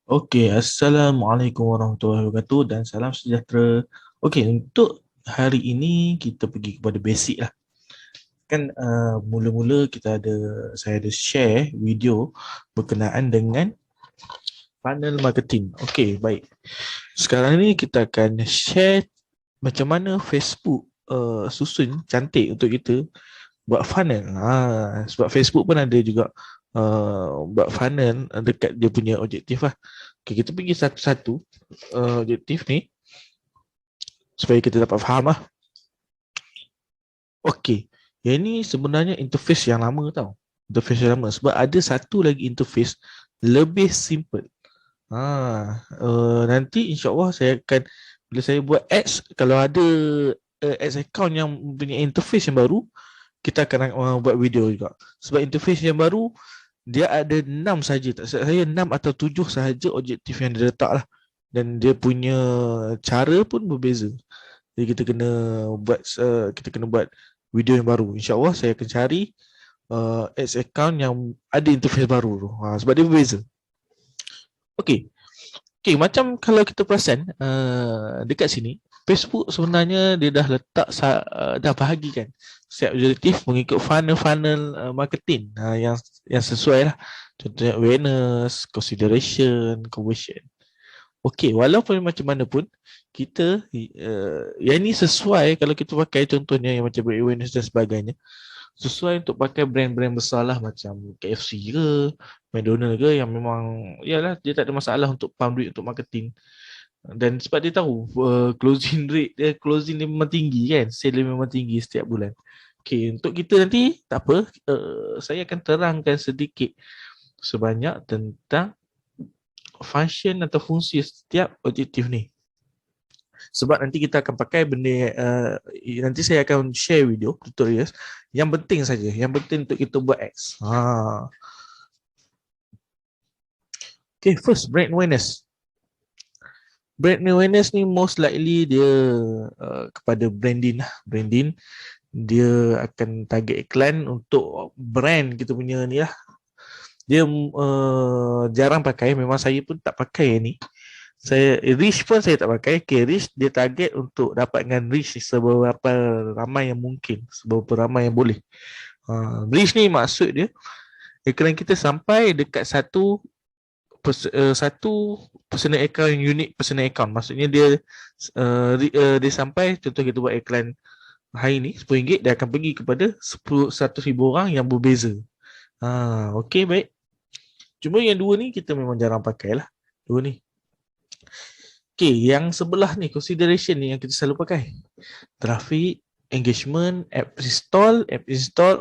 Okey, Assalamualaikum warahmatullahi wabarakatuh dan salam sejahtera. Okey, untuk hari ini kita pergi kepada basic lah. Kan mula-mula saya ada share video berkenaan dengan funnel marketing. Okey, baik. Sekarang ni kita akan share macam mana Facebook susun cantik untuk kita buat funnel. Sebab Facebook pun ada juga buat funnel dekat dia punya objektif lah. Okay, kita pergi satu-satu objektif ni supaya kita dapat faham lah. Okay, yang ni sebenarnya interface yang lama tau. Interface yang lama sebab ada satu lagi interface lebih simple. Nanti insyaAllah saya akan, bila saya buat ads, kalau ada ads account yang punya interface yang baru, kita akan buat video juga. Sebab interface yang baru dia ada 6 saja, tak silap saya 6 atau 7 sahaja objektif yang dia letak lah. Dan dia punya cara pun berbeza. Jadi kita kena buat video yang baru. InsyaAllah saya akan cari ads account yang ada interface baru tu. Sebab dia berbeza. Okay. Okay, macam kalau kita perasan dekat sini, Facebook sebenarnya dia dah letak dah bahagikan setiap objektif mengikut funnel marketing yang sesuai lah. Contohnya awareness, consideration, conversion. Okey, walaupun macam mana pun kita yang ni sesuai kalau kita pakai contohnya yang macam awareness dan sebagainya, sesuai untuk pakai brand-brand besar lah macam KFC ke, McDonald ke, yang memang yalah dia tak ada masalah untuk pump duit untuk marketing. Dan sebab dia tahu closing rate dia, closing dia memang tinggi kan, sale dia memang tinggi setiap bulan. Okay, untuk kita nanti tak apa, saya akan terangkan sedikit sebanyak tentang function atau fungsi setiap objektif ni. Sebab nanti kita akan pakai benda nanti saya akan share video tutorials yang penting saja, yang penting untuk kita buat ads. Okay, first brand awareness. Brand awareness ni most likely dia kepada branding lah. Branding dia akan target iklan untuk brand kita punya ni lah. Dia jarang pakai, memang saya pun tak pakai ni. Saya reach pun saya tak pakai. Okay, reach dia target untuk dapatkan reach seberapa ramai yang mungkin, seberapa ramai yang boleh. Reach ni maksud dia iklan kita sampai dekat satu personal account yang unik, personal account. Maksudnya dia sampai, contoh kita buat iklan hari ni RM10, dia akan pergi kepada 100,000 orang yang berbeza. Okey, baik. Cuma yang dua ni kita memang jarang pakai lah. Dua ni. Okey, yang sebelah ni, consideration ni yang kita selalu pakai. Traffic, engagement, app install.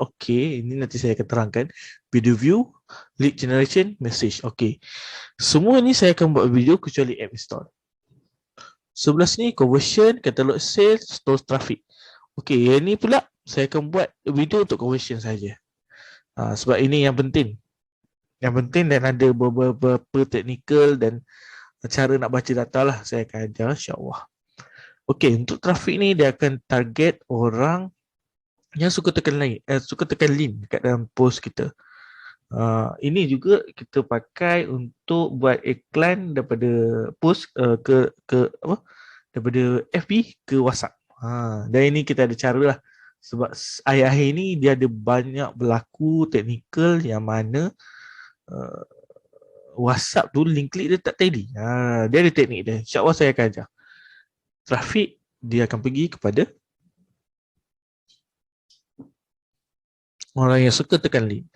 Okey, ini nanti saya akan terangkan. Video view, lead generation, message. Okey. Semua ni saya akan buat video kecuali app install. Sebelah sini conversion, catalog sales, store traffic. Okey, yang ni pula saya akan buat video untuk conversion saja. Sebab ini yang penting. Yang penting dan ada beberapa teknikal dan cara nak baca data lah saya akan ajar insya-Allah. Okey, untuk traffic ni dia akan target orang yang suka tekan link dekat dalam post kita. Ini juga kita pakai untuk buat iklan daripada post daripada FB ke WhatsApp. Dan ini kita ada cara lah. Sebab akhir-akhir ni dia ada banyak berlaku teknikal yang mana WhatsApp tu link klik dia tak tally. Dia ada teknik dia. InsyaAllah saya akan ajar. Traffic dia akan pergi kepada orang yang suka tekan link.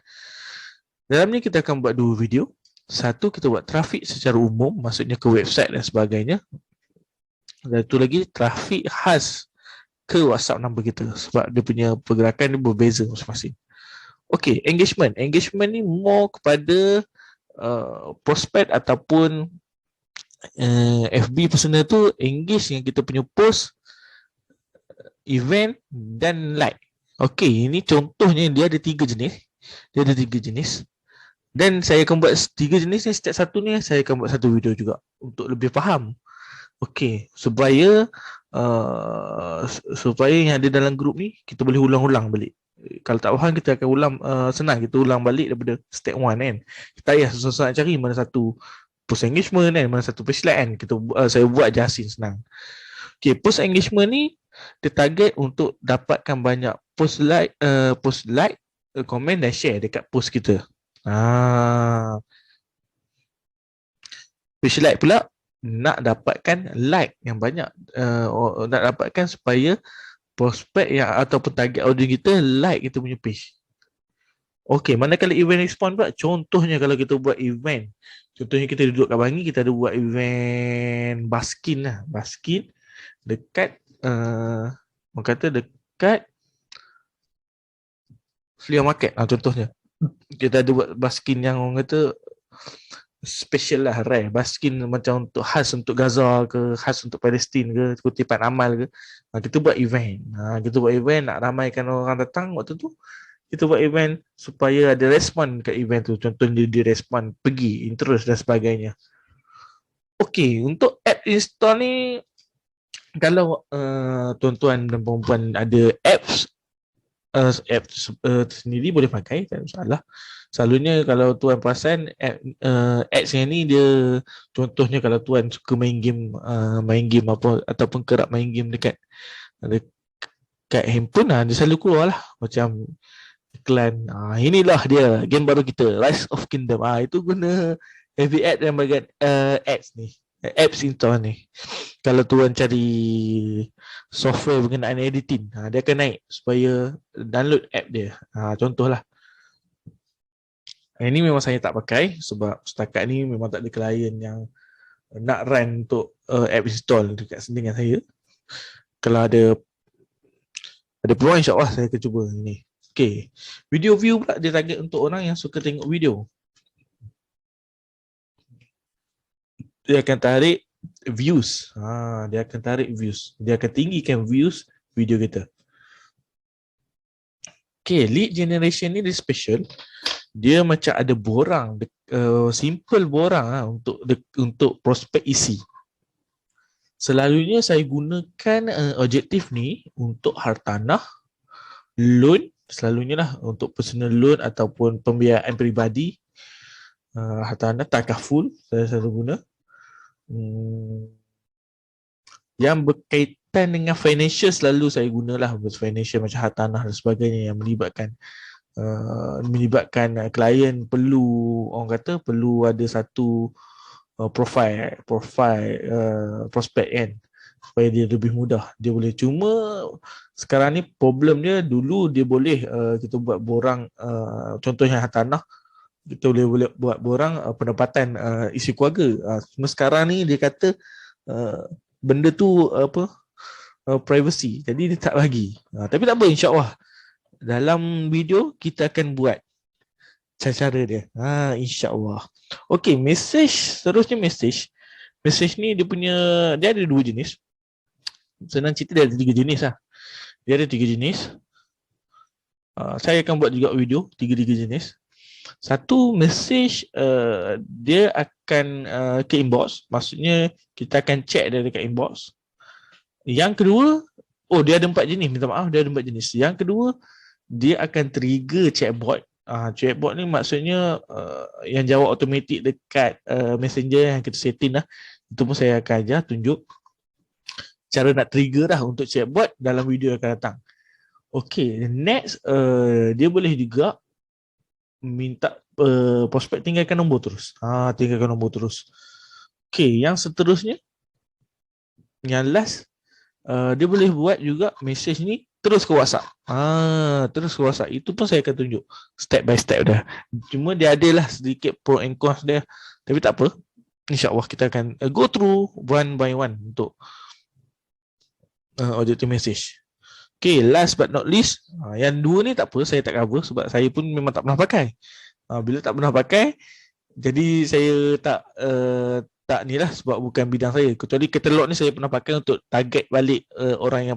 Dalam ni kita akan buat dua video. Satu, kita buat traffic secara umum, maksudnya ke website dan sebagainya. Dan itu lagi traffic khas ke WhatsApp number kita sebab dia punya pergerakan dia berbeza masing-masing. Okey, engagement. Engagement ni more kepada prospect ataupun FB personal tu engage dengan kita punya post, event dan like. Okey, ini contohnya dia ada 3 jenis. Dia ada 3 jenis. Dan saya akan buat 3 jenis ni, setiap satu ni saya akan buat satu video juga untuk lebih faham. Okey, supaya yang ada dalam grup ni kita boleh ulang-ulang balik. Kalau tak faham kita akan ulang, senang kita ulang balik daripada step 1 kan. Kita payah susah-susah nak cari mana satu post engagement kan, mana satu page like kan, saya buat Jasin senang. Okay, post engagement ni dia target untuk dapatkan banyak post like, komen dan share dekat post kita. Page like pula nak dapatkan like yang banyak, nak dapatkan supaya prospek yang ataupun target audience kita like kita punya page. Okey, manakala event respond pula, contohnya kalau kita buat event, contohnya kita duduk kat Bangi, kita ada buat event baskin lah, baskin dekat orang kata dekat Flea Market contohnya. Kita ada buat baskin yang orang kata special lah, rare, baskin macam untuk khas untuk Gaza ke, khas untuk Palestin ke, kutipan amal ke. Kita buat event. Kita buat event nak ramaikan orang datang waktu tu. Kita buat event supaya ada respon kat event tu. Contohnya dia respon pergi, interest dan sebagainya. Okey, untuk app install ni, kalau tuan-tuan dan puan-puan ada apps sendiri boleh pakai, tak ada masalah. Selalunya kalau tuan perasan apps yang ni dia, contohnya kalau tuan suka main game apa ataupun kerap main game dekat handphone dia selalu keluar lah macam iklan. Inilah dia game baru kita, Rise of Kingdom. Itu guna heavy ad dan bagian ads ni, apps install ni. Kalau tuan cari software berkenaan editing, dia akan naik supaya download app dia. Contohlah. Ini memang saya tak pakai sebab setakat ni memang tak ada klien yang nak run untuk app install dekat dengan saya. Kalau ada peluang, insyaAllah saya akan cuba ni. Okay, video view pula dia target untuk orang yang suka tengok video. Dia akan tarik views. Dia akan tarik views. Dia akan tinggikan views video kita. Okay, lead generation ni dia special. Dia macam ada borang, simple borang untuk prospek isi. Selalunya saya gunakan objektif ni untuk hartanah, loan, selalunya lah untuk personal loan ataupun pembiayaan peribadi, hartanah, takaful saya selalu guna. Yang berkaitan dengan financial selalu saya gunalah financial macam hartanah dan sebagainya yang melibatkan klien orang kata perlu ada satu profile prospek kan, supaya dia lebih mudah dia boleh. Cuma sekarang ni problem dia, dulu dia boleh kita buat borang, contohnya hartanah kita boleh buat borang pendapatan isi keluarga. Cuma sekarang ni dia kata benda tu privacy, jadi dia tak bagi. Tapi tak apa, insyaAllah dalam video kita akan buat cara dia. InsyaAllah. Okey, message, seterusnya message ni dia ada dua jenis. Senang cerita dia ada tiga jenis lah. Dia ada tiga jenis. Saya akan buat juga video tiga jenis. Satu, message dia akan ke inbox. Maksudnya kita akan check dia dekat inbox. Yang kedua, dia ada empat jenis. Minta maaf, dia ada empat jenis. Yang kedua, dia akan trigger chatbot. Chatbot ni maksudnya yang jawab automatik dekat messenger yang kita setting lah. Itu pun saya akan ajar, tunjuk cara nak trigger lah untuk chatbot dalam video yang akan datang. Okay, next dia boleh juga minta prospek tinggalkan nombor terus. Tinggalkan nombor terus. Okay, yang seterusnya, yang last, dia boleh buat juga message ni terus ke WhatsApp. Terus ke WhatsApp. Itu pun saya akan tunjuk step by step dah. Cuma dia adalah sedikit pro and cons dia. Tapi tak apa. InsyaAllah kita akan go through one by one untuk objective message. Okay, last but not least, yang dua ni tak apa, saya tak cover sebab saya pun memang tak pernah pakai. Bila tak pernah pakai, jadi saya tak ni lah sebab bukan bidang saya. Kecuali katalog ni saya pernah pakai untuk target balik orang yang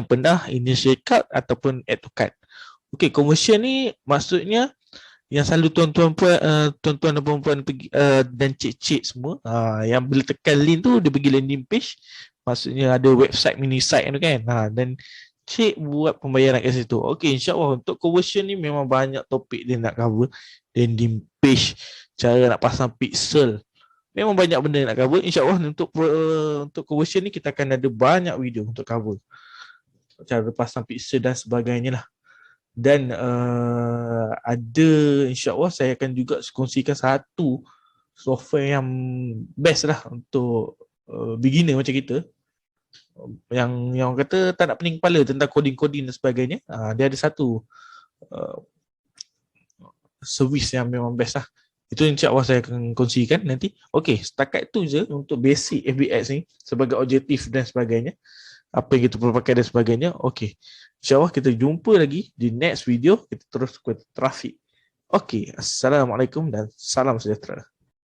pernah initial card ataupun add to cart. Okay, conversion ni maksudnya yang selalu tuan-tuan dan puan-puan pergi dan cik-cik semua, yang bila tekan link tu dia pergi landing page, maksudnya ada website, mini site tu kan. Dan cek buat pembayaran kat situ. Okey, insyaAllah untuk conversion ni memang banyak topik dia nak cover. Landing page, cara nak pasang pixel. Memang banyak benda nak cover. InsyaAllah untuk conversion ni kita akan ada banyak video untuk cover. Cara pasang pixel dan sebagainya lah. Dan ada insyaAllah saya akan juga kongsikan satu software yang best lah untuk beginner macam kita. Yang kata tak nak pening kepala tentang coding-coding dan sebagainya. Dia ada satu servis yang memang best lah. Itu insyaAllah saya akan kongsikan nanti. Okey, setakat tu je untuk basic FBX ni sebagai objektif dan sebagainya. Apa yang kita perlu pakai dan sebagainya. Okey, insyaAllah kita jumpa lagi di next video. Kita terus ke trafik. Okey, Assalamualaikum dan salam sejahtera.